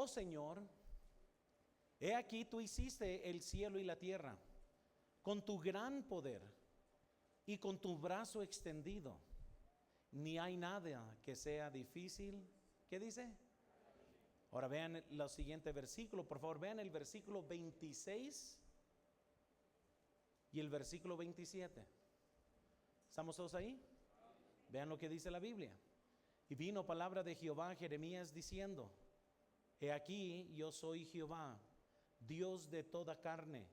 oh Señor, he aquí tú hiciste el cielo y la tierra con tu gran poder y con tu brazo extendido. Ni hay nada que sea difícil. ¿Qué dice? Ahora vean los siguientes versículos, por favor, vean el versículo 26 y el versículo 27. ¿Estamos todos ahí? Vean lo que dice la Biblia. Y vino palabra de Jehová a Jeremías diciendo: he aquí yo soy Jehová, Dios de toda carne.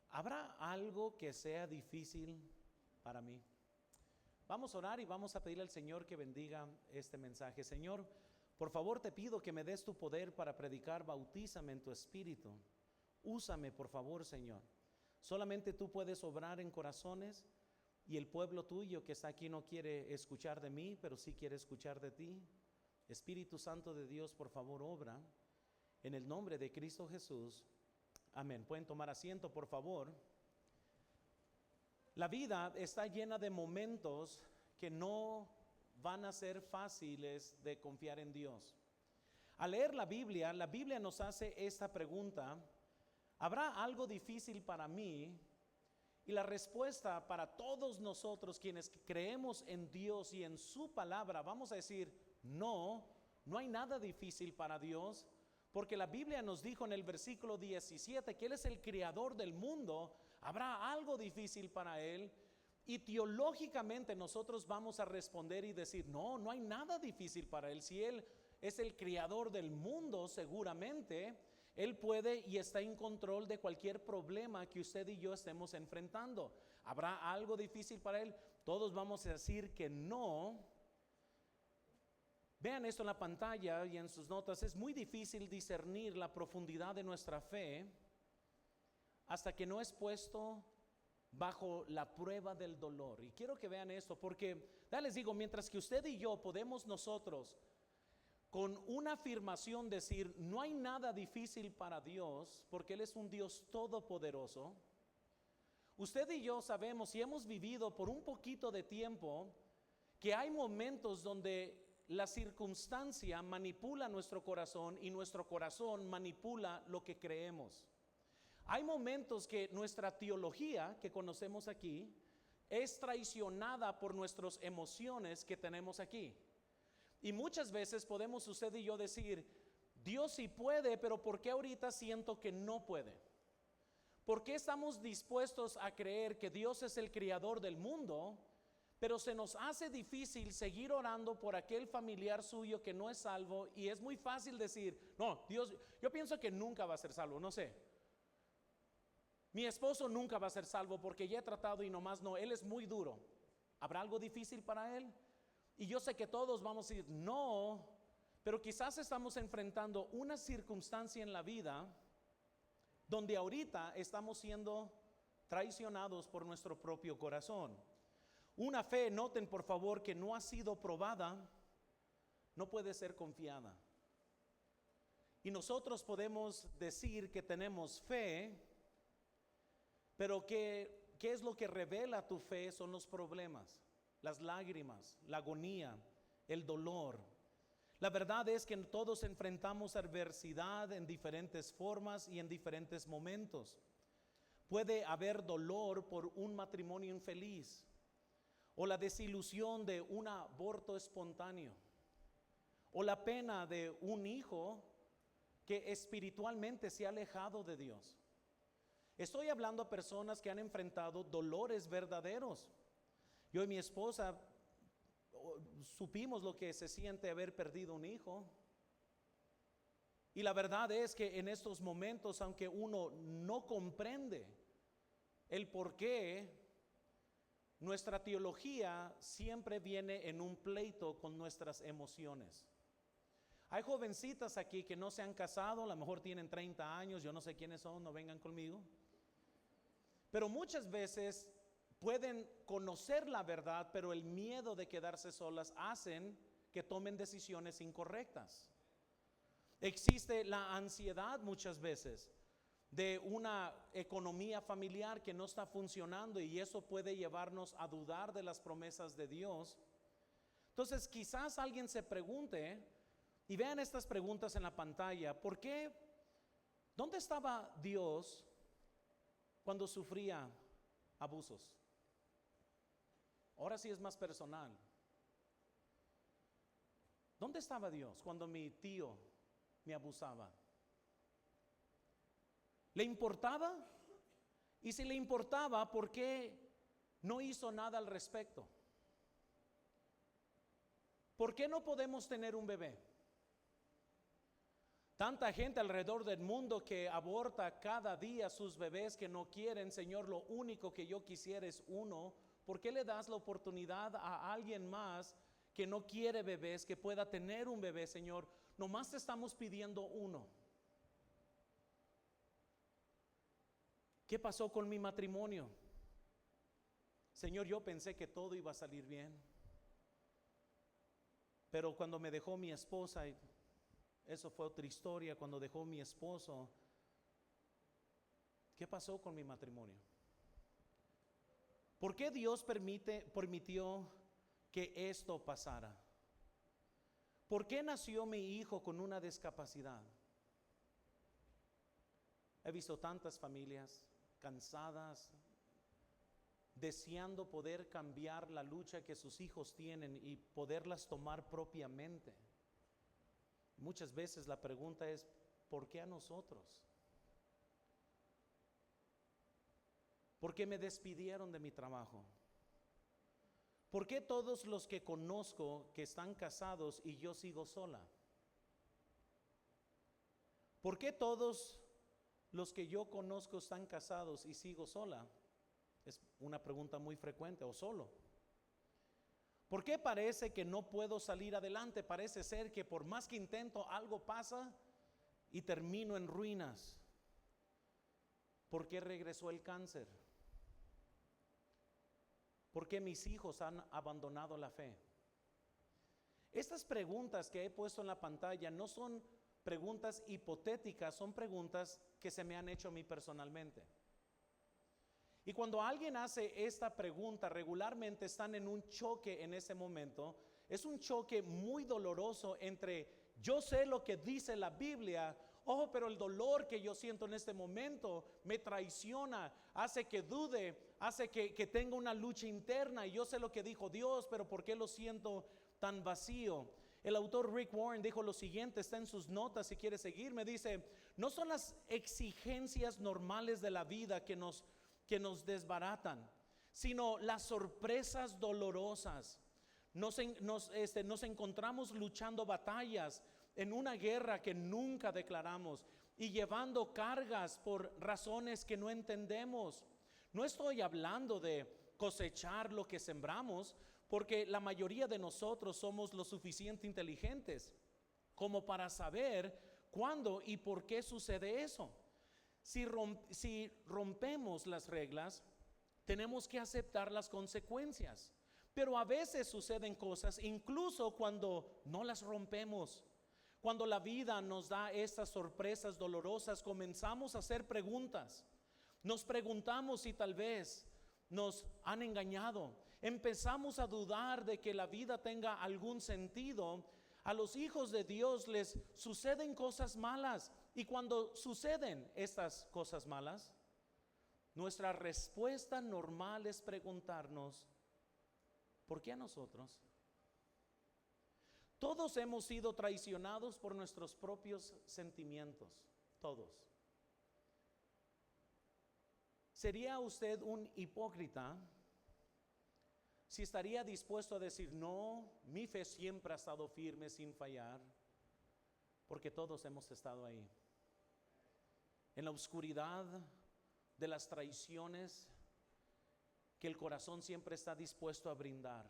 ¿Habrá algo que sea difícil para mí? Vamos a orar y vamos a pedirle al Señor que bendiga este mensaje. Señor, por favor te pido que me des tu poder para predicar. Bautízame en tu espíritu. Úsame, por favor, Señor. Solamente tú puedes obrar en corazones, y el pueblo tuyo que está aquí no quiere escuchar de mí, pero sí quiere escuchar de ti. Espíritu Santo de Dios, por favor, obra en el nombre de Cristo Jesús. Amén. Pueden tomar asiento, por favor. La vida está llena de momentos que no van a ser fáciles de confiar en Dios. Al leer la Biblia nos hace esta pregunta: ¿habrá algo difícil para mí? Y la respuesta para todos nosotros quienes creemos en Dios y en su palabra, vamos a decir: no, no hay nada difícil para Dios, porque la Biblia nos dijo en el versículo 17 que Él es el creador del mundo. ¿Habrá algo difícil para Él? Y teológicamente nosotros vamos a responder y decir: no, no hay nada difícil para Él. Si Él es el creador del mundo, seguramente Él puede y está en control de cualquier problema que usted y yo estemos enfrentando. ¿Habrá algo difícil para Él? Todos vamos a decir que no. Vean esto en la pantalla y en sus notas. Es muy difícil discernir la profundidad de nuestra fe hasta que no es puesto bajo la prueba del dolor. Y quiero que vean esto, porque ya les digo, mientras que usted y yo podemos nosotros con una afirmación decir: no hay nada difícil para Dios, porque Él es un Dios todopoderoso. Usted y yo sabemos y hemos vivido por un poquito de tiempo que hay momentos donde la circunstancia manipula nuestro corazón y nuestro corazón manipula lo que creemos. Hay momentos que nuestra teología que conocemos aquí es traicionada por nuestras emociones que tenemos aquí. Y muchas veces podemos usted y yo decir: Dios sí puede, pero ¿por qué ahorita siento que no puede? ¿Por qué estamos dispuestos a creer que Dios es el creador del mundo, pero se nos hace difícil seguir orando por aquel familiar suyo que no es salvo? Y es muy fácil decir: no, Dios, yo pienso que nunca va a ser salvo, no sé. Mi esposo nunca va a ser salvo porque ya he tratado y nomás no, él es muy duro. ¿Habrá algo difícil para él? Y yo sé que todos vamos a decir no, pero quizás estamos enfrentando una circunstancia en la vida donde ahorita estamos siendo traicionados por nuestro propio corazón. Una fe, noten por favor, que no ha sido probada, no puede ser confiada. Y nosotros podemos decir que tenemos fe, pero ¿qué es lo que revela tu fe? Son los problemas, las lágrimas, la agonía, el dolor. La verdad es que todos enfrentamos adversidad en diferentes formas y en diferentes momentos. Puede haber dolor por un matrimonio infeliz, o la desilusión de un aborto espontáneo, o la pena de un hijo que espiritualmente se ha alejado de Dios. Estoy hablando a personas que han enfrentado dolores verdaderos. Yo y mi esposa supimos lo que se siente haber perdido un hijo. Y la verdad es que en estos momentos, aunque uno no comprende el por qué, nuestra teología siempre viene en un pleito con nuestras emociones. Hay jovencitas aquí que no se han casado, a lo mejor tienen 30 años, yo no sé quiénes son, no vengan conmigo. Pero muchas veces pueden conocer la verdad, pero el miedo de quedarse solas hacen que tomen decisiones incorrectas. Existe la ansiedad muchas veces de una economía familiar que no está funcionando, y eso puede llevarnos a dudar de las promesas de Dios. Entonces quizás alguien se pregunte: Y vean estas preguntas en la pantalla. ¿Por qué? ¿Dónde estaba Dios cuando sufría abusos? Ahora sí es más personal. ¿Dónde estaba Dios cuando mi tío me abusaba? ¿Le importaba? Y si le importaba, ¿por qué no hizo nada al respecto? ¿Por qué no podemos tener un bebé? Tanta gente alrededor del mundo que aborta cada día sus bebés que no quieren. Señor, lo único que yo quisiera es uno. ¿Por qué le das la oportunidad a alguien más que no quiere bebés, que pueda tener un bebé, Señor? Nomás te estamos pidiendo uno. ¿Qué pasó con mi matrimonio? Señor, yo pensé que todo iba a salir bien. Pero cuando me dejó mi esposa, eso fue otra historia, cuando dejó mi esposo, ¿qué pasó con mi matrimonio? ¿Por qué Dios permitió que esto pasara? ¿Por qué nació mi hijo con una discapacidad? He visto tantas familias cansadas, deseando poder cambiar la lucha que sus hijos tienen y poderlas tomar propiamente. Muchas veces la pregunta es, ¿por qué a nosotros? ¿Por qué me despidieron de mi trabajo? ¿Por qué todos los que conozco que están casados y yo sigo sola? ¿Por qué todos los que yo conozco están casados y sigo sola? Es una pregunta muy frecuente, o solo. ¿Por qué parece que no puedo salir adelante? Parece ser que por más que intento, algo pasa y termino en ruinas. ¿Por qué regresó el cáncer? ¿Por qué mis hijos han abandonado la fe? Estas preguntas que he puesto en la pantalla no son preguntas hipotéticas, son preguntas que se me han hecho a mí personalmente. Y cuando alguien hace esta pregunta, regularmente están en un choque en ese momento. Es un choque muy doloroso entre yo sé lo que dice la Biblia, pero el dolor que yo siento en este momento me traiciona, hace que dude, hace que tenga una lucha interna. Y yo sé lo que dijo Dios, pero ¿por qué lo siento tan vacío? El autor Rick Warren dijo lo siguiente, está en sus notas si quiere seguirme, dice, no son las exigencias normales de la vida que nos desbaratan, sino las sorpresas dolorosas. Nos encontramos luchando batallas en una guerra que nunca declaramos y llevando cargas por razones que no entendemos. No estoy hablando de cosechar lo que sembramos, porque la mayoría de nosotros somos lo suficiente inteligentes como para saber cuándo y por qué sucede eso. Si rompemos las reglas, tenemos que aceptar las consecuencias. Pero a veces suceden cosas, incluso cuando no las rompemos. Cuando la vida nos da estas sorpresas dolorosas, comenzamos a hacer preguntas. Nos preguntamos si tal vez nos han engañado. Empezamos a dudar de que la vida tenga algún sentido. A los hijos de Dios les suceden cosas malas. Y cuando suceden estas cosas malas, nuestra respuesta normal es preguntarnos, ¿por qué a nosotros? Todos hemos sido traicionados por nuestros propios sentimientos, todos. ¿Sería usted un hipócrita si estaría dispuesto a decir, no, mi fe siempre ha estado firme sin fallar? Porque todos hemos estado ahí, en la oscuridad de las traiciones que el corazón siempre está dispuesto a brindar,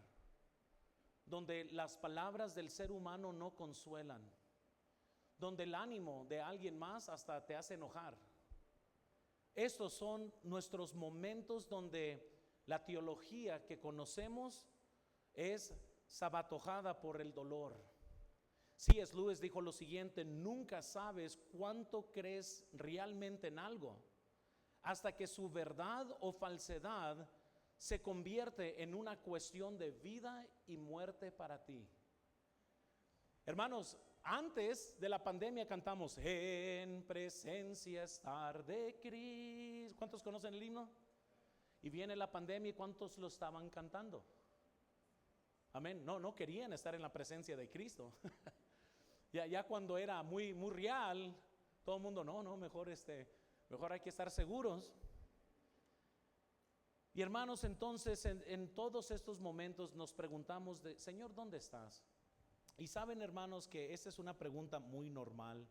donde las palabras del ser humano no consuelan, donde el ánimo de alguien más hasta te hace enojar. Estos son nuestros momentos donde la teología que conocemos es sabatojada por el dolor. C.S. Lewis dijo lo siguiente, nunca sabes cuánto crees realmente en algo hasta que su verdad o falsedad se convierte en una cuestión de vida y muerte para ti. Hermanos, Antes de la pandemia cantamos en presencia estar de Cristo. ¿Cuántos conocen el himno? Y viene la pandemia y ¿cuántos lo estaban cantando? Amén. No querían estar en la presencia de Cristo. ya cuando era muy real, todo el mundo, mejor hay que estar seguros. Y hermanos, entonces en todos estos momentos nos preguntamos Señor, ¿dónde estás? Y saben, hermanos, que esta es una pregunta muy normal.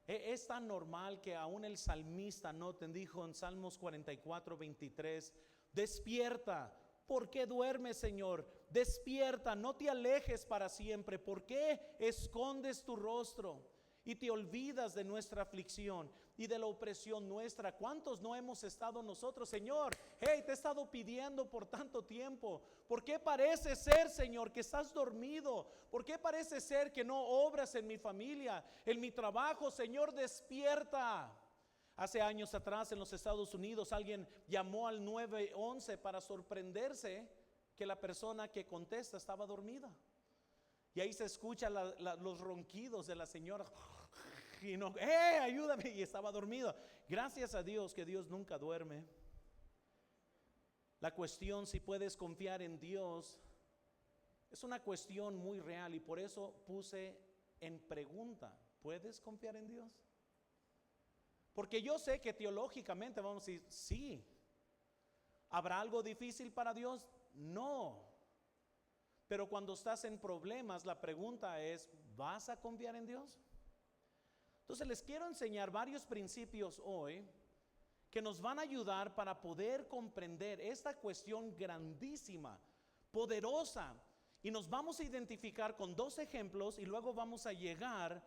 Es tan normal que aún el salmista noten, dijo en Salmos 44:23, despierta, ¿por qué duermes, Señor? Despierta, no te alejes para siempre. ¿Por qué escondes tu rostro y te olvidas de nuestra aflicción y de la opresión nuestra? ¿Cuántos no hemos estado nosotros? Señor, te he estado pidiendo por tanto tiempo. ¿Por qué parece ser, Señor, que estás dormido? ¿Por qué parece ser que no obras en mi familia, en mi trabajo? Señor, despierta. Hace años atrás en los Estados Unidos alguien llamó al 911 para sorprenderse que la persona que contesta estaba dormida. Y ahí se escuchan los ronquidos de la señora. Y no, ayúdame, y estaba dormido. Gracias a Dios que Dios nunca duerme. La cuestión si puedes confiar en Dios es una cuestión muy real, y por eso puse en pregunta, ¿puedes confiar en Dios? Porque yo sé que teológicamente vamos a decir, sí. ¿Habrá algo difícil para Dios? No. Pero cuando estás en problemas, la pregunta es, ¿vas a confiar en Dios? Entonces les quiero enseñar varios principios hoy que nos van a ayudar para poder comprender esta cuestión grandísima, poderosa, y nos vamos a identificar con dos ejemplos y luego vamos a llegar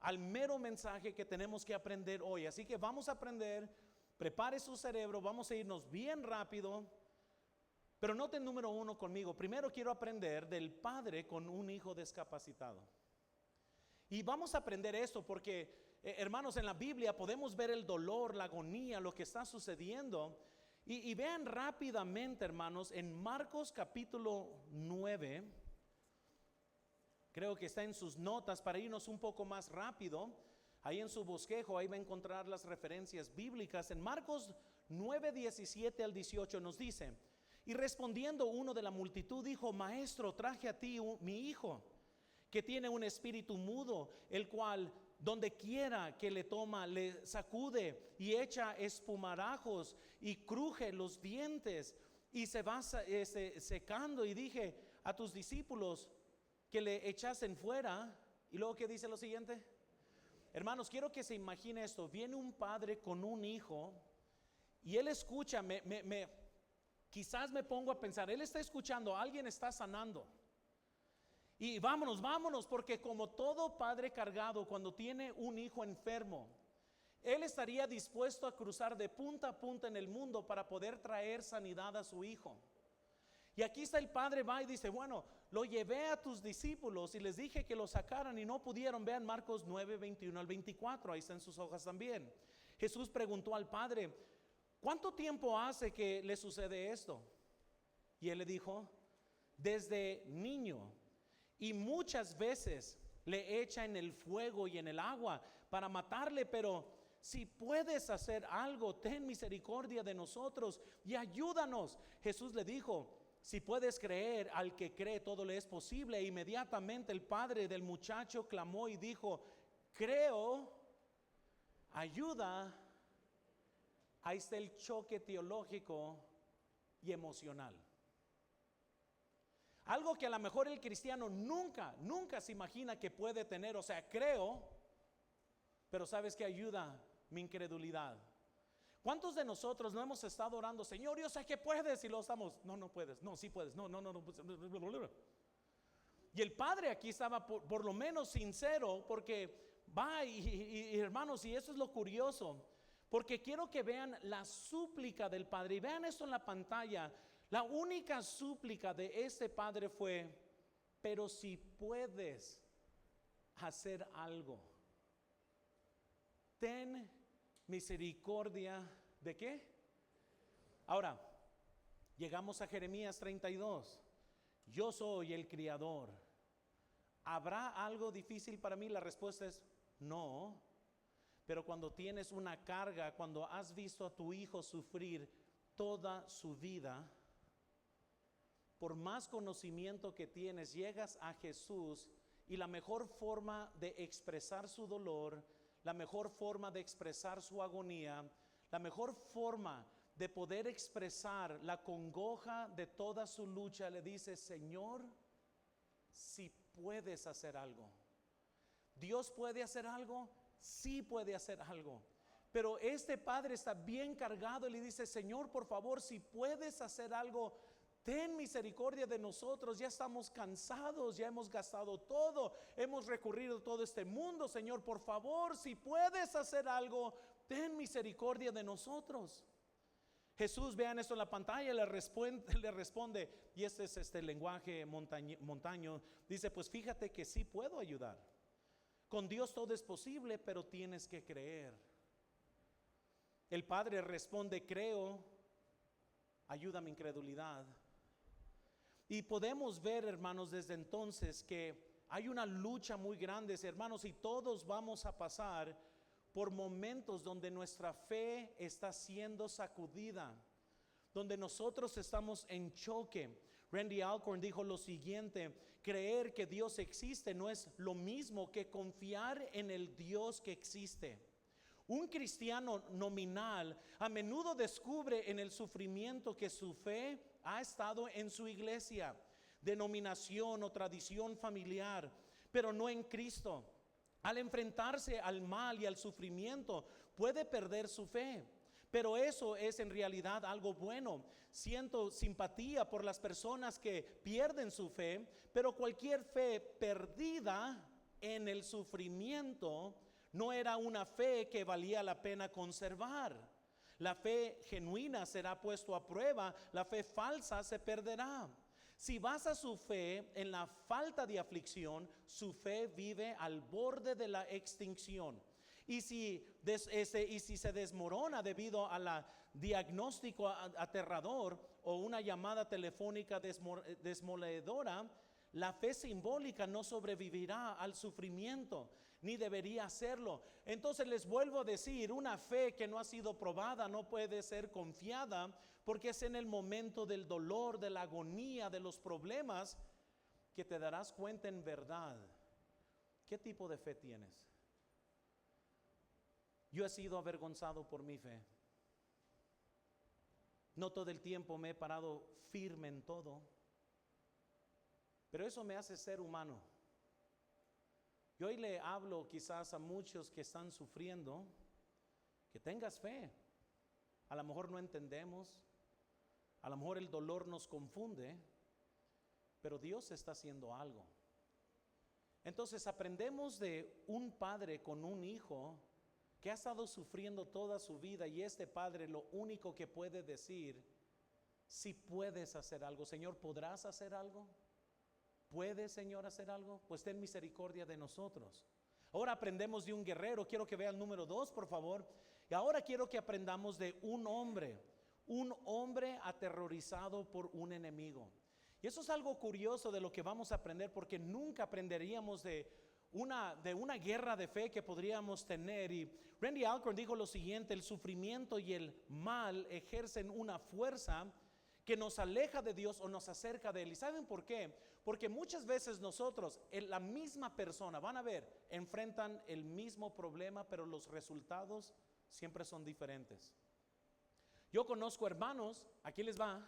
al mero mensaje que tenemos que aprender hoy. Así que vamos a aprender, prepare su cerebro, vamos a irnos bien rápido, pero noten número 1 conmigo. Primero quiero aprender del padre con un hijo discapacitado. Y vamos a aprender esto porque hermanos, en la Biblia podemos ver el dolor, la agonía, lo que está sucediendo. Y vean rápidamente, hermanos, en Marcos capítulo 9, creo que está en sus notas para irnos un poco más rápido. Ahí en su bosquejo, ahí va a encontrar las referencias bíblicas. En Marcos 9, 17 al 18 nos dice, y respondiendo uno de la multitud dijo, maestro, traje a ti mi hijo, que tiene un espíritu mudo, el cual donde quiera que le toma, le sacude y echa espumarajos y cruje los dientes y se va secando. Y dije a tus discípulos que le echasen fuera. Y luego, ¿qué dice lo siguiente? Hermanos, quiero que se imagine esto. Viene un padre con un hijo y él escucha, quizás me pongo a pensar, él está escuchando, alguien está sanando. Y vámonos, porque como todo padre cargado, cuando tiene un hijo enfermo, él estaría dispuesto a cruzar de punta a punta en el mundo para poder traer sanidad a su hijo. Y aquí está el padre, va y dice, bueno, lo llevé a tus discípulos y les dije que lo sacaran y no pudieron. Vean Marcos 9, 21 al 24, ahí están sus hojas también. Jesús preguntó al padre, ¿cuánto tiempo hace que le sucede esto? Y él le dijo, desde niño. Y muchas veces le echa en el fuego y en el agua para matarle, pero si puedes hacer algo, ten misericordia de nosotros y ayúdanos. Jesús le dijo, si puedes creer, al que cree todo le es posible. E inmediatamente el padre del muchacho clamó y dijo, creo, ayuda. Ahí está el choque teológico y emocional. Algo que a lo mejor el cristiano nunca se imagina que puede tener. O sea, creo, pero ¿sabes qué ayuda? Mi incredulidad. ¿Cuántos de nosotros no hemos estado orando, Señor, yo sé que puedes? Y lo estamos, no puedes, no, sí puedes, no. Y el padre aquí estaba por lo menos sincero, porque va y hermanos, y eso es lo curioso, porque quiero que vean la súplica del padre. Y vean esto en la pantalla. La única súplica de este padre fue, pero si puedes hacer algo, ten misericordia. ¿De qué? Ahora, llegamos a Jeremías 32. Yo soy el criador. ¿Habrá algo difícil para mí? La respuesta es no. Pero cuando tienes una carga, cuando has visto a tu hijo sufrir toda su vida, por más conocimiento que tienes, llegas a Jesús y la mejor forma de expresar su dolor, la mejor forma de expresar su agonía, la mejor forma de poder expresar la congoja de toda su lucha, le dice: Señor, si puedes hacer algo. ¿Dios puede hacer algo? Sí puede hacer algo. Pero este padre está bien cargado y le dice: Señor, por favor, si puedes hacer algo, ten misericordia de nosotros. Ya estamos cansados, ya hemos gastado todo, hemos recorrido todo este mundo. Señor, por favor, si puedes hacer algo, ten misericordia de nosotros. Jesús, vean esto en la pantalla, le responde, y este es este lenguaje montaño, dice: pues fíjate que sí puedo ayudar. Con Dios todo es posible, pero tienes que creer. El padre responde: creo, ayuda mi incredulidad. Y podemos ver, hermanos, desde entonces que hay una lucha muy grande, hermanos, y todos vamos a pasar por momentos donde nuestra fe está siendo sacudida, donde nosotros estamos en choque. Randy Alcorn dijo lo siguiente: creer que Dios existe no es lo mismo que confiar en el Dios que existe. Un cristiano nominal a menudo descubre en el sufrimiento que su fe ha estado en su iglesia, denominación o tradición familiar, pero no en Cristo. Al enfrentarse al mal y al sufrimiento, puede perder su fe. Pero eso es en realidad algo bueno. Siento simpatía por las personas que pierden su fe, pero cualquier fe perdida en el sufrimiento no era una fe que valía la pena conservar. La fe genuina será puesto a prueba, la fe falsa se perderá. Si basa su fe en la falta de aflicción, su fe vive al borde de la extinción. Y si se desmorona debido a la diagnóstico aterrador o una llamada telefónica desmoledora, la fe simbólica no sobrevivirá al sufrimiento, ni debería hacerlo. Entonces les vuelvo a decir, una fe que no ha sido probada no puede ser confiada, porque es en el momento del dolor, de la agonía, de los problemas, que te darás cuenta en verdad qué tipo de fe tienes. Yo he sido avergonzado por mi fe. No todo el tiempo me he parado firme en todo, pero eso me hace ser humano. Y hoy le hablo quizás a muchos que están sufriendo, que tengas fe. A lo mejor no entendemos, a lo mejor el dolor nos confunde, pero Dios está haciendo algo. Entonces aprendemos de un padre con un hijo que ha estado sufriendo toda su vida, y este padre lo único que puede decir: si puedes hacer algo, Señor, ¿podrás hacer algo? ¿Puede, Señor, hacer algo? Pues ten misericordia de nosotros. Ahora aprendemos de un guerrero. Quiero que vean el número 2, por favor. Y ahora quiero que aprendamos de un hombre aterrorizado por un enemigo. Y eso es algo curioso de lo que vamos a aprender, porque nunca aprenderíamos de una guerra de fe que podríamos tener. Y Randy Alcorn dijo lo siguiente: el sufrimiento y el mal ejercen una fuerza que nos aleja de Dios o nos acerca de Él. ¿Y saben por qué? Porque muchas veces nosotros, la misma persona, van a ver, enfrentan el mismo problema, pero los resultados siempre son diferentes. Yo conozco hermanos, aquí les va,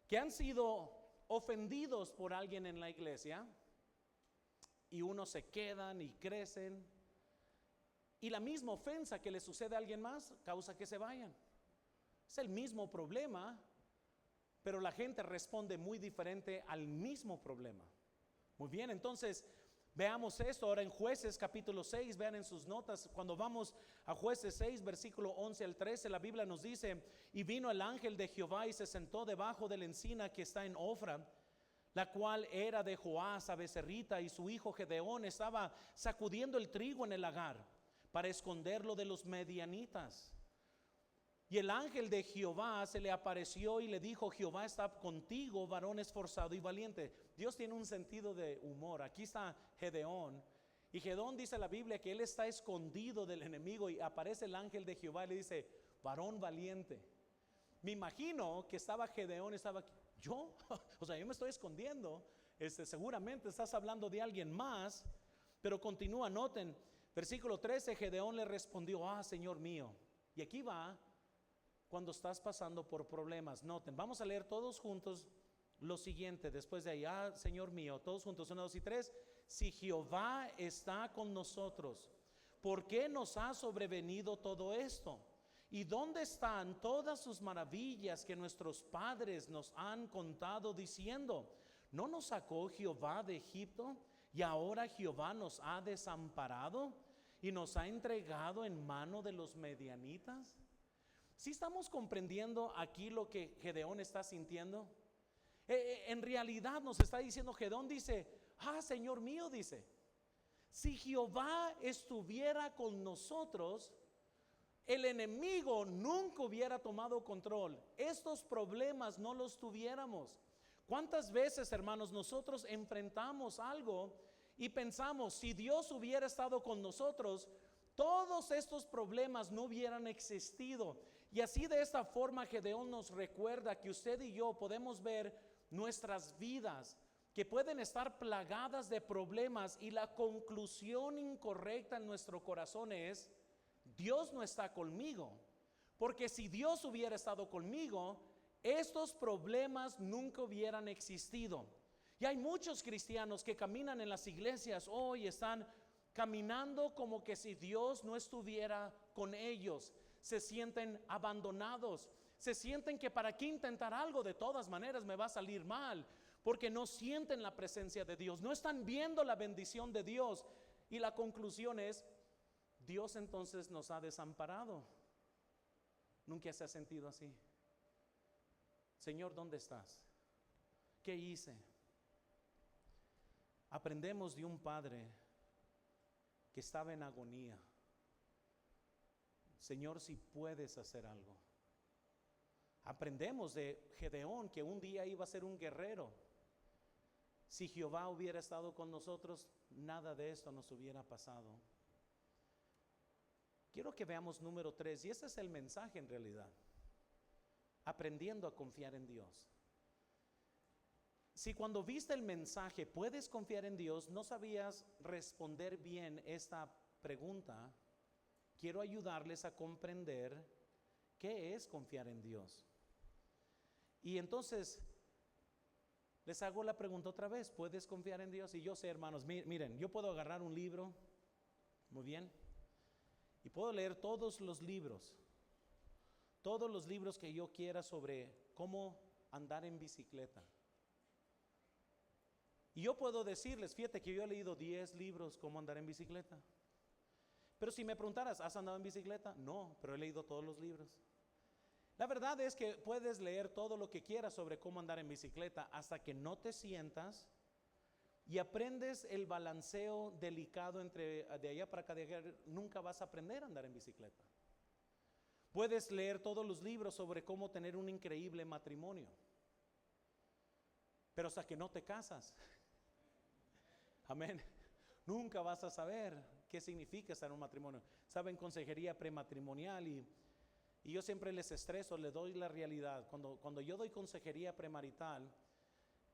que han sido ofendidos por alguien en la iglesia, y unos se quedan y crecen, y la misma ofensa que le sucede a alguien más causa que se vayan. Es el mismo problema, pero la gente responde muy diferente al mismo problema. Muy bien, entonces veamos esto ahora en Jueces capítulo 6, vean en sus notas, cuando vamos a Jueces 6, versículo 11 al 13, la Biblia nos dice: y vino el ángel de Jehová y se sentó debajo de la encina que está en Ofra, la cual era de Joás a Becerrita, y su hijo Gedeón estaba sacudiendo el trigo en el lagar para esconderlo de los medianitas. Y el ángel de Jehová se le apareció y le dijo: Jehová está contigo, varón esforzado y valiente. Dios tiene un sentido de humor. Aquí está Gedeón. Y Gedeón, dice la Biblia, que él está escondido del enemigo, y aparece el ángel de Jehová y le dice: varón valiente. Me imagino que estaba Gedeón, estaba aquí. Yo, o sea, yo me estoy escondiendo. Seguramente estás hablando de alguien más. Pero continúa, noten, versículo 13, Gedeón le respondió: Señor mío. Y aquí va cuando estás pasando por problemas. Noten, vamos a leer todos juntos lo siguiente. Después de ahí: Señor mío, todos juntos, 1, 2 y 3. Si Jehová está con nosotros, ¿por qué nos ha sobrevenido todo esto? ¿Y dónde están todas sus maravillas que nuestros padres nos han contado, diciendo: ¿no nos sacó Jehová de Egipto? Y ahora Jehová nos ha desamparado y nos ha entregado en mano de los medianitas. ¿Sí estamos comprendiendo aquí lo que Gedeón está sintiendo? En realidad nos está diciendo Gedeón, dice: Señor mío, dice, si Jehová estuviera con nosotros, el enemigo nunca hubiera tomado control. Estos problemas no los tuviéramos. ¿Cuántas veces, hermanos, nosotros enfrentamos algo y pensamos: si Dios hubiera estado con nosotros, todos estos problemas no hubieran existido? Y así, de esta forma, Gedeón nos recuerda que usted y yo podemos ver nuestras vidas que pueden estar plagadas de problemas, y la conclusión incorrecta en nuestro corazón es: Dios no está conmigo. Porque si Dios hubiera estado conmigo, estos problemas nunca hubieran existido. Y hay muchos cristianos que caminan en las iglesias hoy, están caminando como que si Dios no estuviera con ellos. Se sienten abandonados, se sienten que para qué intentar algo, de todas maneras me va a salir mal, porque no sienten la presencia de Dios, no están viendo la bendición de Dios. Y la conclusión es: Dios entonces nos ha desamparado. ¿Nunca se ha sentido así? Señor, ¿dónde estás? ¿Qué hice? Aprendemos de un padre que estaba en agonía. Señor, si puedes hacer algo. Aprendemos de Gedeón, que un día iba a ser un guerrero. Si Jehová hubiera estado con nosotros, nada de esto nos hubiera pasado. Quiero que veamos número 3, y ese es el mensaje en realidad: aprendiendo a confiar en Dios. Si cuando viste el mensaje puedes confiar en Dios, no sabías responder bien esta pregunta, quiero ayudarles a comprender qué es confiar en Dios. Y entonces les hago la pregunta otra vez: ¿puedes confiar en Dios? Y yo sé, hermanos, miren, yo puedo agarrar un libro, muy bien, y puedo leer todos los libros que yo quiera sobre cómo andar en bicicleta. Y yo puedo decirles: fíjate que yo he leído 10 libros cómo andar en bicicleta. Pero si me preguntaras: ¿has andado en bicicleta? No, pero he leído todos los libros. La verdad es que puedes leer todo lo que quieras sobre cómo andar en bicicleta, hasta que no te sientas y aprendes el balanceo delicado entre de allá para acá, nunca vas a aprender a andar en bicicleta. Puedes leer todos los libros sobre cómo tener un increíble matrimonio, pero hasta que no te casas, amén, nunca vas a saber qué significa estar en un matrimonio. Saben, consejería prematrimonial, y yo siempre les estreso, les doy la realidad. Cuando yo doy consejería premarital,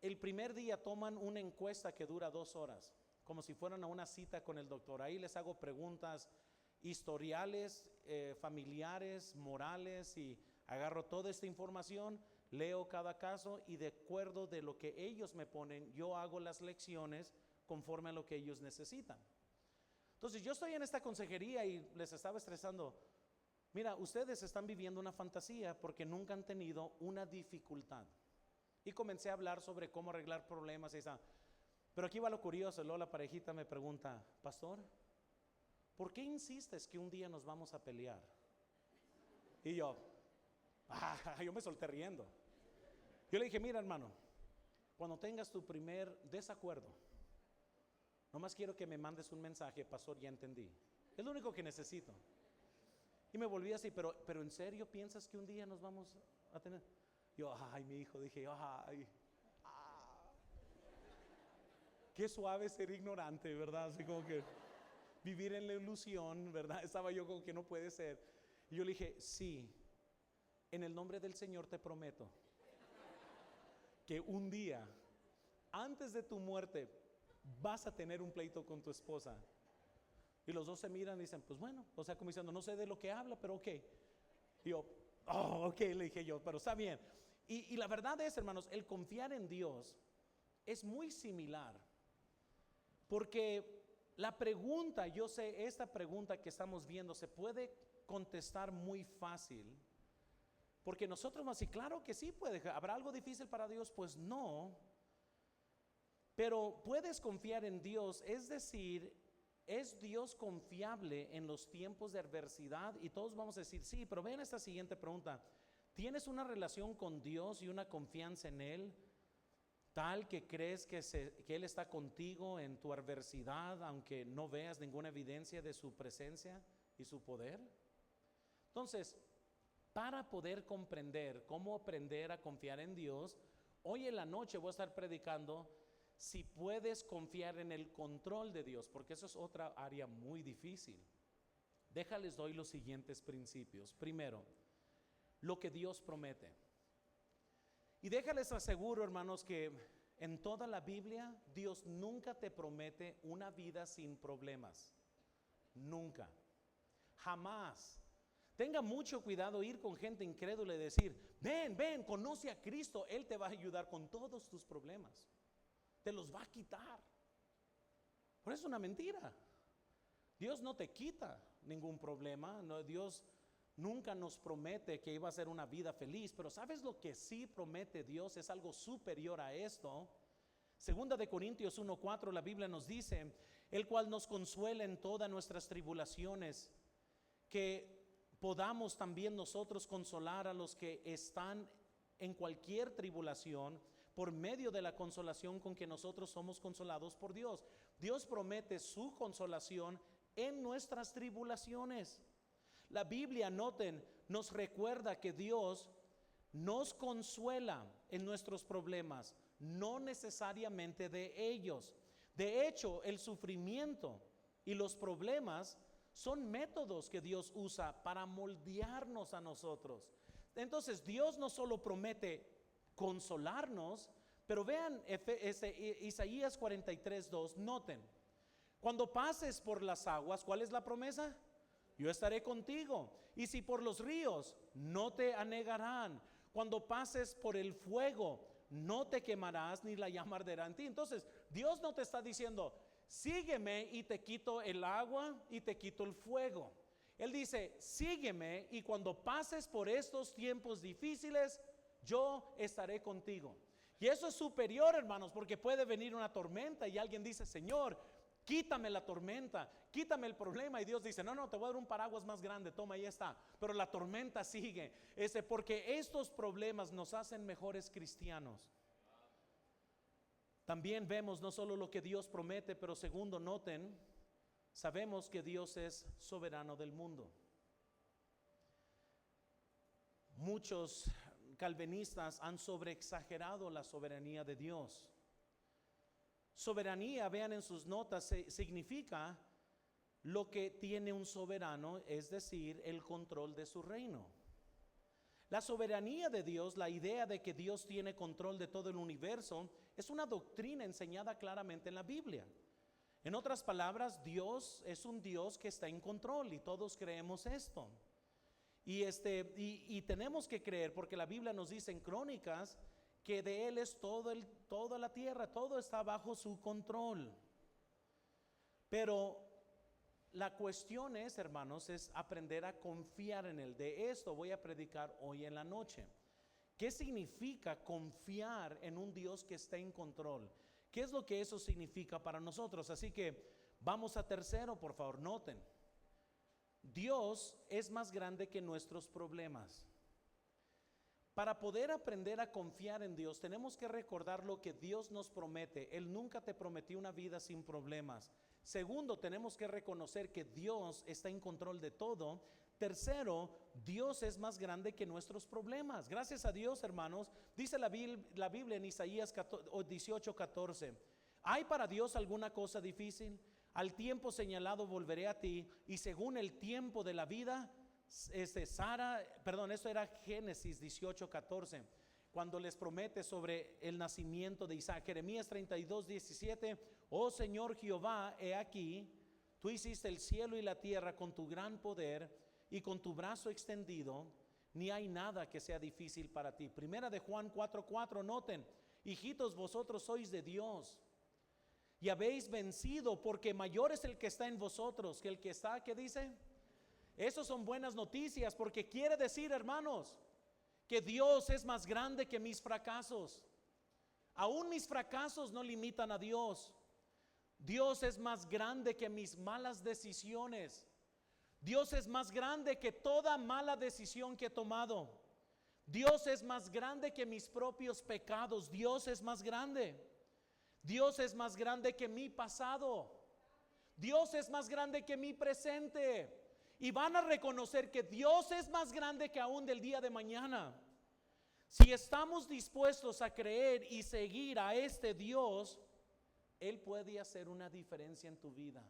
el primer día toman una encuesta que dura 2 horas, como si fueran a una cita con el doctor. Ahí les hago preguntas historiales, familiares, morales, y agarro toda esta información, leo cada caso, y de acuerdo de lo que ellos me ponen, yo hago las lecciones conforme a lo que ellos necesitan. Entonces yo estoy en esta consejería y les estaba estresando: mira, ustedes están viviendo una fantasía porque nunca han tenido una dificultad. Y comencé a hablar sobre cómo arreglar problemas y esa. Pero aquí va lo curioso. Luego la parejita me pregunta: pastor, ¿por qué insistes que un día nos vamos a pelear? Y yo me solté riendo. Yo le dije: mira, hermano, cuando tengas tu primer desacuerdo, nomás quiero que me mandes un mensaje: pastor, ya entendí. Es lo único que necesito. Y me volví así, pero ¿en serio piensas que un día nos vamos a tener? Yo, ay, mi hijo, dije, ay, qué suave ser ignorante, ¿verdad? Así como que vivir en la ilusión, ¿verdad? Estaba yo como que no puede ser. Y yo le dije, sí, en el nombre del Señor te prometo que un día, antes de tu muerte, vas a tener un pleito con tu esposa. Y los dos se miran y dicen, pues bueno, o sea, como diciendo, no sé de lo que habla, pero ok. Y yo, ok, le dije yo, pero está bien. Y la verdad es, hermanos, el confiar en Dios es muy similar. Porque la pregunta, yo sé, esta pregunta que estamos viendo se puede contestar muy fácil. Porque nosotros vamos a decir, claro que sí puede. ¿Habrá algo difícil para Dios? Pues no. Pero puedes confiar en Dios, es decir, ¿es Dios confiable en los tiempos de adversidad? Y todos vamos a decir, sí, pero vean esta siguiente pregunta. ¿Tienes una relación con Dios y una confianza en Él tal que crees que Él está contigo en tu adversidad, aunque no veas ninguna evidencia de su presencia y su poder? Entonces, para poder comprender cómo aprender a confiar en Dios, hoy en la noche voy a estar predicando si puedes confiar en el control de Dios, porque eso es otra área muy difícil. Déjales doy los siguientes principios. Primero, lo que Dios promete. Y déjales aseguro, hermanos, que en toda la Biblia Dios nunca te promete una vida sin problemas. Nunca. Jamás. Tenga mucho cuidado ir con gente incrédula y decir, ven, conoce a Cristo, Él te va a ayudar con todos tus problemas. Te los va a quitar. Pero es una mentira. Dios no te quita ningún problema. No, Dios nunca nos promete que iba a ser una vida feliz. Pero ¿sabes lo que sí promete Dios? Es algo superior a esto. Segunda de Corintios 1:4, la Biblia nos dice, el cual nos consuela en todas nuestras tribulaciones, que podamos también nosotros consolar a los que están en cualquier tribulación, por medio de la consolación con que nosotros somos consolados por Dios. Dios promete su consolación en nuestras tribulaciones. La Biblia, noten, nos recuerda que Dios nos consuela en nuestros problemas, no necesariamente de ellos. De hecho, el sufrimiento y los problemas son métodos que Dios usa para moldearnos a nosotros. Entonces, Dios no solo promete consolarnos, pero vean Isaías 43:2, noten, cuando pases por las aguas, ¿cuál es la promesa? Yo estaré contigo, y si por los ríos, no te anegarán. Cuando pases por el fuego, no te quemarás, ni la llama arderá en ti. Entonces, Dios no te está diciendo, sígueme y te quito el agua y te quito el fuego. Él dice, sígueme y cuando pases por estos tiempos difíciles, yo estaré contigo. Y eso es superior, hermanos, porque puede venir una tormenta y alguien dice, Señor, quítame la tormenta, quítame el problema. Y Dios dice, no, te voy a dar un paraguas más grande, toma, ahí está. Pero la tormenta sigue, porque estos problemas nos hacen mejores cristianos. También vemos no solo lo que Dios promete, pero segundo, noten, sabemos que Dios es soberano del mundo. Muchos calvinistas han sobreexagerado la soberanía de Dios. Soberanía, vean en sus notas, significa lo que tiene un soberano, es decir, el control de su reino. La soberanía de Dios, la idea de que Dios tiene control de todo el universo, es una doctrina enseñada claramente en la Biblia. En otras palabras, Dios es un Dios que está en control y todos creemos esto. Y tenemos que creer, porque la Biblia nos dice en Crónicas que de Él es toda la tierra, todo está bajo su control. Pero la cuestión es, hermanos, es aprender a confiar en Él. De esto voy a predicar hoy en la noche. ¿Qué significa confiar en un Dios que está en control? ¿Qué es lo que eso significa para nosotros? Así que vamos a tercero, por favor, noten. Dios es más grande que nuestros problemas. Para poder aprender a confiar en Dios, tenemos que recordar lo que Dios nos promete. Él nunca te prometió una vida sin problemas. Segundo, tenemos que reconocer que Dios está en control de todo. Tercero, Dios es más grande que nuestros problemas. Gracias a Dios, hermanos, dice la Biblia en Isaías 18:14. ¿Hay para Dios alguna cosa difícil? Al tiempo señalado volveré a ti, y según el tiempo de la vida, eso era Génesis 18:14, cuando les promete sobre el nacimiento de Isaac. Jeremías 32:17, oh Señor Jehová, he aquí, tú hiciste el cielo y la tierra con tu gran poder y con tu brazo extendido, ni hay nada que sea difícil para ti. Primera de Juan 4:4, noten, hijitos, vosotros sois de Dios y habéis vencido, porque mayor es el que está en vosotros que el que está, ¿qué dice? Esas son buenas noticias, porque quiere decir, hermanos, que Dios es más grande que mis fracasos. Aún mis fracasos no limitan a Dios. Dios es más grande que mis malas decisiones. Dios es más grande que toda mala decisión que he tomado. Dios es más grande que mis propios pecados. Dios es más grande. Dios es más grande que mi pasado. Dios es más grande que mi presente. Y van a reconocer que Dios es más grande que aún del día de mañana. Si estamos dispuestos a creer y seguir a este Dios, Él puede hacer una diferencia en tu vida.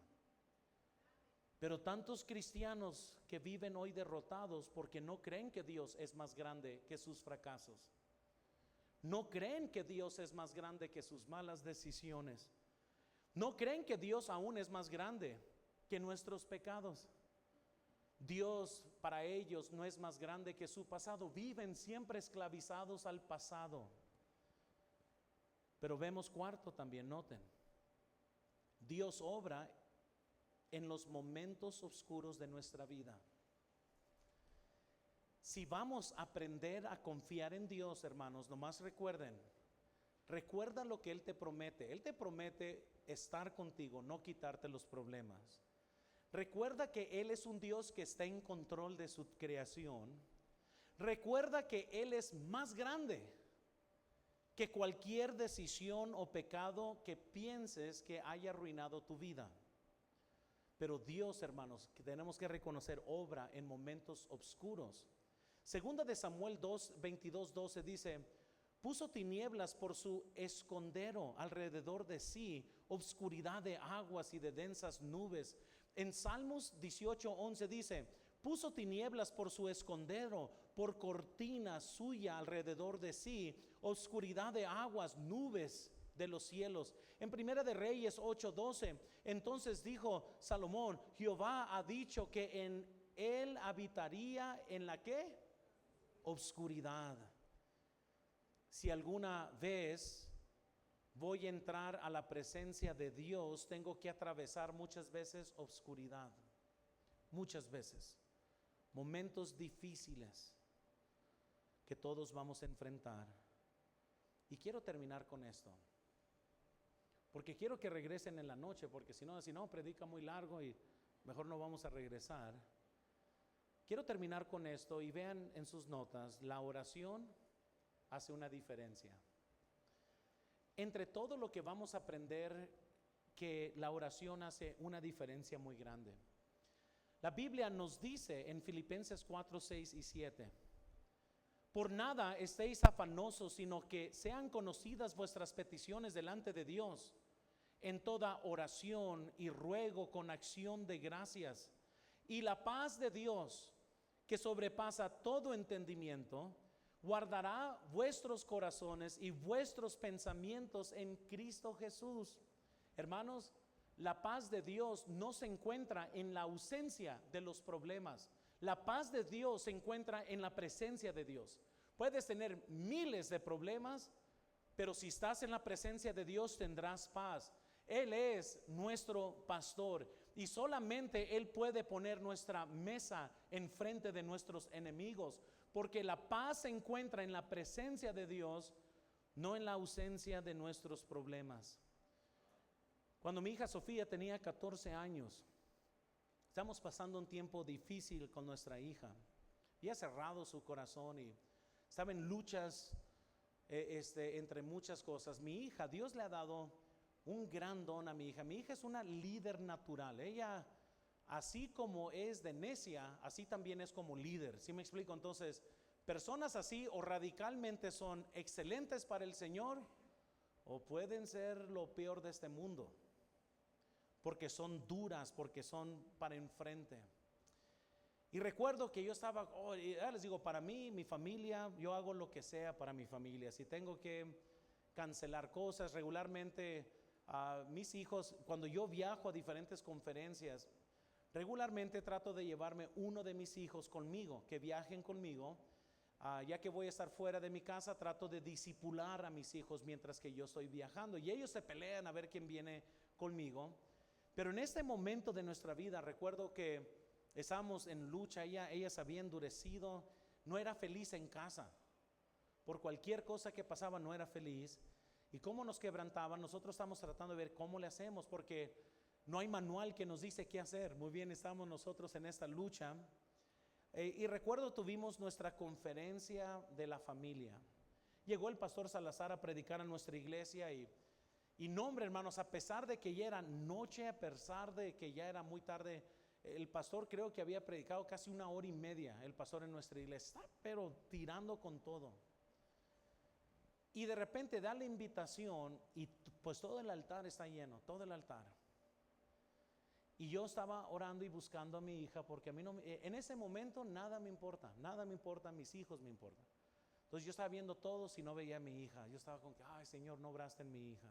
Pero tantos cristianos que viven hoy derrotados porque no creen que Dios es más grande que sus fracasos. No creen que Dios es más grande que sus malas decisiones. No creen que Dios aún es más grande que nuestros pecados. Dios para ellos no es más grande que su pasado. Viven siempre esclavizados al pasado. Pero vemos cuarto también, noten. Dios obra en los momentos oscuros de nuestra vida. Si vamos a aprender a confiar en Dios, hermanos, nomás recuerda lo que Él te promete. Él te promete estar contigo, no quitarte los problemas. Recuerda que Él es un Dios que está en control de su creación. Recuerda que Él es más grande que cualquier decisión o pecado que pienses que haya arruinado tu vida. Pero Dios, hermanos, que tenemos que reconocer, obra en momentos oscuros. Segunda de Samuel 22:12 dice, puso tinieblas por su escondero alrededor de sí, obscuridad de aguas y de densas nubes. En Salmos 18:11 dice, puso tinieblas por su escondero, por cortina suya alrededor de sí, oscuridad de aguas, nubes de los cielos. En Primera de Reyes 8:12, entonces dijo Salomón, Jehová ha dicho que en él habitaría en la ¿qué? Obscuridad. Si alguna vez voy a entrar a la presencia de Dios, tengo que atravesar muchas veces obscuridad, muchas veces, momentos difíciles que todos vamos a enfrentar. Y quiero terminar con esto, porque quiero que regresen en la noche, porque si no predica muy largo y mejor no vamos a regresar. Quiero terminar con esto y vean en sus notas, la oración hace una diferencia. Entre todo lo que vamos a aprender, que la oración hace una diferencia muy grande. La Biblia nos dice en Filipenses 4:6-7, por nada estéis afanosos, sino que sean conocidas vuestras peticiones delante de Dios, en toda oración y ruego con acción de gracias. Y la paz de Dios, que sobrepasa todo entendimiento, guardará vuestros corazones y vuestros pensamientos en Cristo Jesús. Hermanos, la paz de Dios no se encuentra en la ausencia de los problemas. La paz de Dios se encuentra en la presencia de Dios. Puedes tener miles de problemas, pero si estás en la presencia de Dios tendrás paz. Él es nuestro pastor y solamente Él puede poner nuestra mesa enfrente de nuestros enemigos, porque la paz se encuentra en la presencia de Dios, no en la ausencia de nuestros problemas. Cuando mi hija Sofía tenía 14 años, estamos pasando un tiempo difícil con nuestra hija y ha cerrado su corazón y estaba en luchas entre muchas cosas. Mi hija, Dios le ha dado un gran don a mi hija. Mi hija es una líder natural. Ella, así como es de necia, así también es como líder. ¿Sí me explico? Entonces, personas así o radicalmente son excelentes para el Señor, o pueden ser lo peor de este mundo, porque son duras, porque son para enfrente. Y recuerdo que yo estaba, les digo, para mí, mi familia, yo hago lo que sea para mi familia. Si tengo que cancelar cosas regularmente, mis hijos, cuando yo viajo a diferentes conferencias, regularmente trato de llevarme uno de mis hijos conmigo, que viajen conmigo. Ya que voy a estar fuera de mi casa, trato de discipular a mis hijos mientras que yo estoy viajando, y ellos se pelean a ver quién viene conmigo. Pero en este momento de nuestra vida, recuerdo que estábamos en lucha. Ella se había endurecido, no era feliz en casa, por cualquier cosa que pasaba no era feliz. Y cómo nos quebrantaba, nosotros estamos tratando de ver cómo le hacemos, porque no hay manual que nos dice qué hacer. Muy bien, estamos nosotros en esta lucha. Y recuerdo, tuvimos nuestra conferencia de la familia. Llegó el pastor Salazar a predicar a nuestra iglesia, y no, hombre, hermanos, a pesar de que ya era noche, a pesar de que ya era muy tarde, el pastor creo que había predicado casi 1 hora y media, el pastor en nuestra iglesia, está pero tirando con todo. Y de repente da la invitación, y pues todo el altar está lleno, todo el altar. Y yo estaba orando y buscando a mi hija, porque a mí no, en ese momento nada me importa, mis hijos me importan. Entonces yo estaba viendo todo, si no veía a mi hija, yo estaba con que, ay Señor, no obraste en mi hija.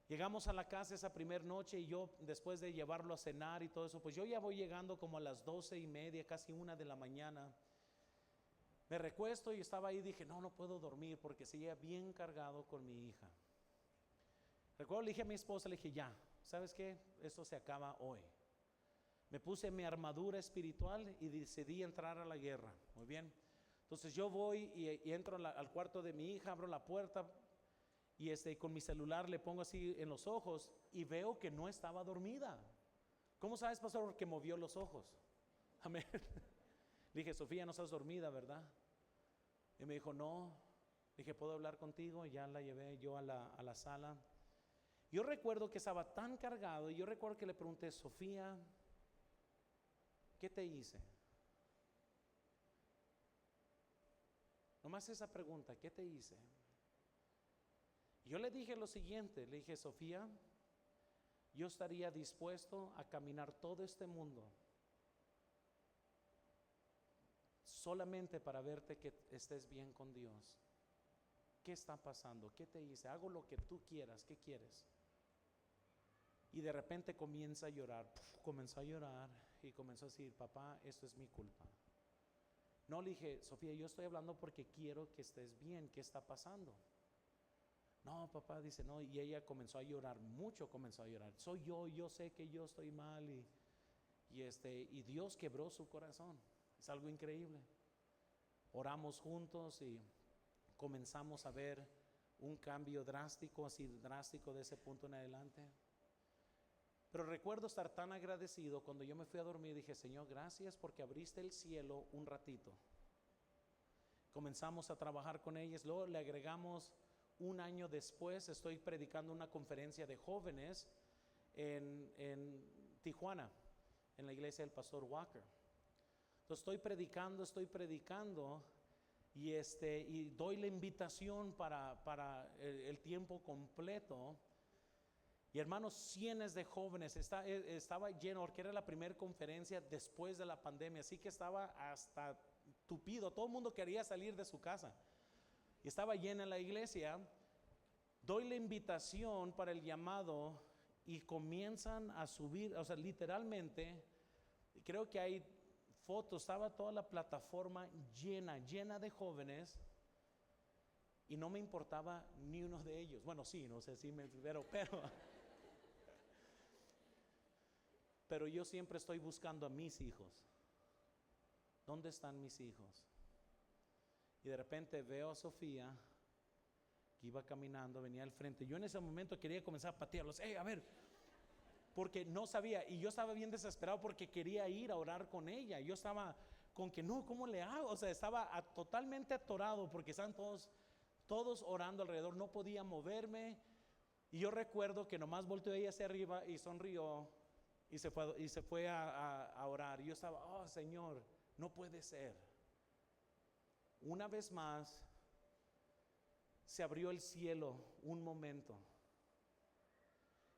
Llegamos a la casa esa primera noche, y yo, después de llevarlo a cenar y todo eso, pues yo ya voy llegando como a las 12:30, casi 1 de la mañana. Me recuesto y estaba ahí, dije, no puedo dormir porque seguía bien cargado con mi hija. Recuerdo, le dije a mi esposa, le dije, ya, ¿sabes qué? Esto se acaba hoy. Me puse mi armadura espiritual y decidí entrar a la guerra. Muy bien. Entonces yo voy y entro al cuarto de mi hija, abro la puerta, y con mi celular le pongo así en los ojos, y veo que no estaba dormida. ¿Cómo sabes, pastor? Que movió los ojos. Amén. Le dije, Sofía, no estás dormida, ¿verdad? Y me dijo, no. Le dije, ¿puedo hablar contigo? Y ya la llevé yo a la sala. Yo recuerdo que estaba tan cargado, y yo recuerdo que le pregunté, Sofía, ¿qué te hice? Nomás esa pregunta, ¿qué te hice? Yo le dije lo siguiente, le dije, Sofía, yo estaría dispuesto a caminar todo este mundo solamente para verte que estés bien con Dios. ¿Qué está pasando? ¿Qué te hice? Hago lo que tú quieras. ¿Qué quieres? Y de repente comienza a llorar. Comenzó a llorar y comenzó a decir, papá, esto es mi culpa. No, le dije, Sofía, yo estoy hablando porque quiero que estés bien. ¿Qué está pasando? No, papá, dice, no. Y ella comenzó a llorar mucho, comenzó a llorar. Soy yo sé que yo estoy mal, y Dios quebró su corazón. Es algo increíble. Oramos juntos y comenzamos a ver un cambio drástico, así drástico de ese punto en adelante. Pero recuerdo estar tan agradecido cuando yo me fui a dormir. Dije, Señor, gracias porque abriste el cielo un ratito. Comenzamos a trabajar con ellas. Luego le agregamos, 1 año después, estoy predicando una conferencia de jóvenes en Tijuana, en la iglesia del pastor Walker. Entonces estoy predicando y doy la invitación para el tiempo completo. Y hermanos, cientos de jóvenes, estaba lleno, porque era la primera conferencia después de la pandemia, así que estaba hasta tupido, todo el mundo quería salir de su casa. Y estaba llena la iglesia. Doy la invitación para el llamado y comienzan a subir, o sea, literalmente, creo que hay fotos, estaba toda la plataforma llena de jóvenes, y no me importaba ni uno de ellos. Bueno, sí, no sé si pero yo siempre estoy buscando a mis hijos. ¿Dónde están mis hijos? Y de repente veo a Sofía que iba caminando, venía al frente. Yo en ese momento quería comenzar a patearlos. A ver, porque no sabía, y yo estaba bien desesperado porque quería ir a orar con ella. Yo estaba con que no, ¿cómo le hago? O sea, estaba totalmente atorado porque estaban todos orando alrededor, no podía moverme. Y yo recuerdo que nomás volteó ella hacia arriba y sonrió y se fue a orar. Y yo estaba, oh Señor, no puede ser. Una vez más se abrió el cielo un momento.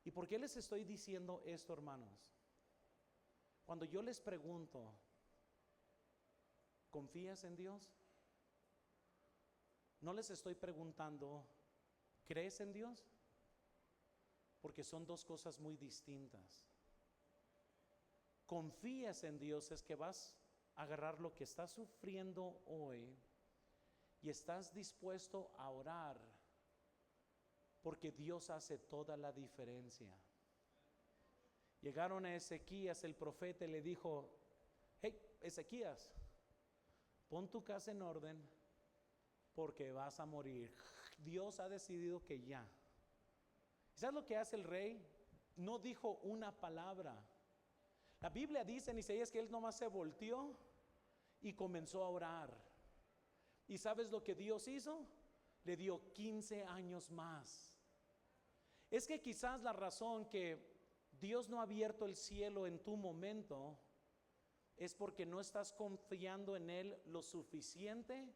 ¿Y por qué les estoy diciendo esto, hermanos? Cuando yo les pregunto, ¿confías en Dios? No les estoy preguntando, ¿crees en Dios? Porque son dos cosas muy distintas. Confías en Dios es que vas a agarrar lo que estás sufriendo hoy y estás dispuesto a orar, porque Dios hace toda la diferencia. Llegaron a Ezequías, el profeta, y le dijo, hey, Ezequías, pon tu casa en orden porque vas a morir. Dios ha decidido que ya. ¿Sabes lo que hace el rey? No dijo una palabra. La Biblia dice en Isaías que él nomás se volteó y comenzó a orar. ¿Y sabes lo que Dios hizo? Le dio 15 años más. Es que quizás la razón que Dios no ha abierto el cielo en tu momento es porque no estás confiando en Él lo suficiente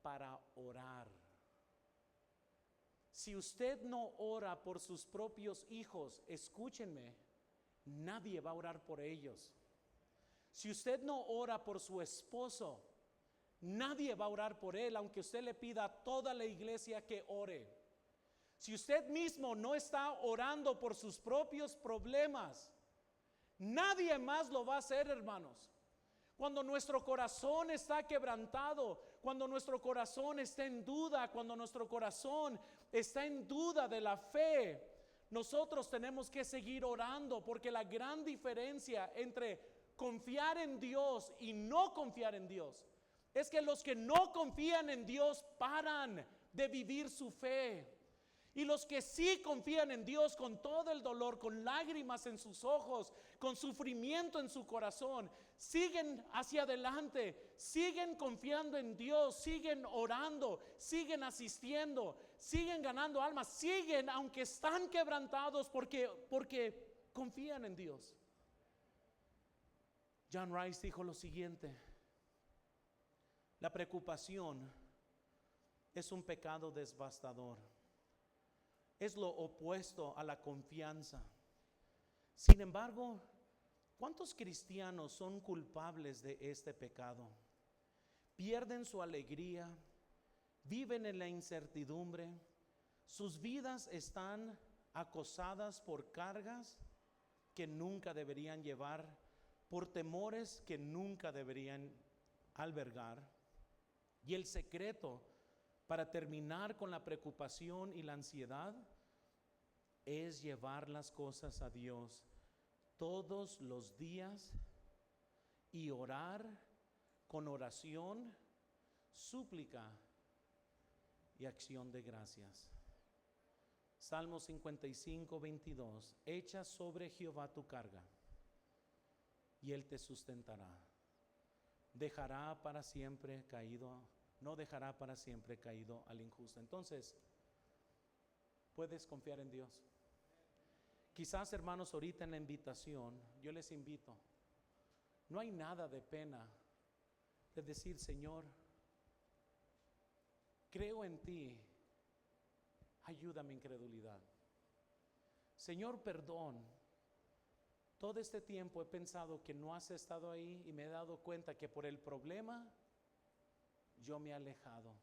para orar. Si usted no ora por sus propios hijos, escúchenme, nadie va a orar por ellos. Si usted no ora por su esposo, nadie va a orar por él, aunque usted le pida a toda la iglesia que ore. Si usted mismo no está orando por sus propios problemas, nadie más lo va a hacer, hermanos. Cuando nuestro corazón está quebrantado, cuando nuestro corazón está en duda, cuando nuestro corazón está en duda de la fe, nosotros tenemos que seguir orando, porque la gran diferencia entre confiar en Dios y no confiar en Dios es que los que no confían en Dios paran de vivir su fe. Y los que sí confían en Dios con todo el dolor, con lágrimas en sus ojos, con sufrimiento en su corazón, siguen hacia adelante, siguen confiando en Dios, siguen orando, siguen asistiendo, siguen ganando almas, siguen aunque están quebrantados porque confían en Dios. John Rice dijo lo siguiente: la preocupación es un pecado devastador. Es lo opuesto a la confianza. Sin embargo, ¿cuántos cristianos son culpables de este pecado? Pierden su alegría, viven en la incertidumbre, sus vidas están acosadas por cargas que nunca deberían llevar, por temores que nunca deberían albergar. Y el secreto para terminar con la preocupación y la ansiedad es llevar las cosas a Dios todos los días y orar con oración, súplica y acción de gracias. Salmo 55, 22. Echa sobre Jehová tu carga y Él te sustentará. Dejará para siempre caído, no dejará para siempre caído al injusto. Entonces, puedes confiar en Dios. Quizás, hermanos, ahorita en la invitación, yo les invito, no hay nada de pena de decir: Señor, creo en ti, ayuda mi incredulidad. Señor, perdón, todo este tiempo he pensado que no has estado ahí y me he dado cuenta que por el problema yo me he alejado.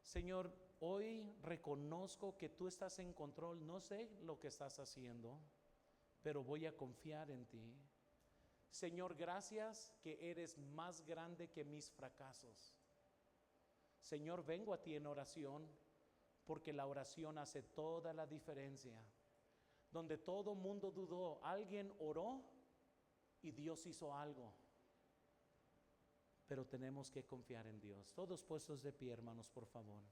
Señor, hoy reconozco que tú estás en control, no sé lo que estás haciendo, pero voy a confiar en ti. Señor, gracias que eres más grande que mis fracasos. Señor, vengo a ti en oración, porque la oración hace toda la diferencia. Donde todo mundo dudó, alguien oró y Dios hizo algo. Pero tenemos que confiar en Dios. Todos puestos de pie, hermanos, por favor.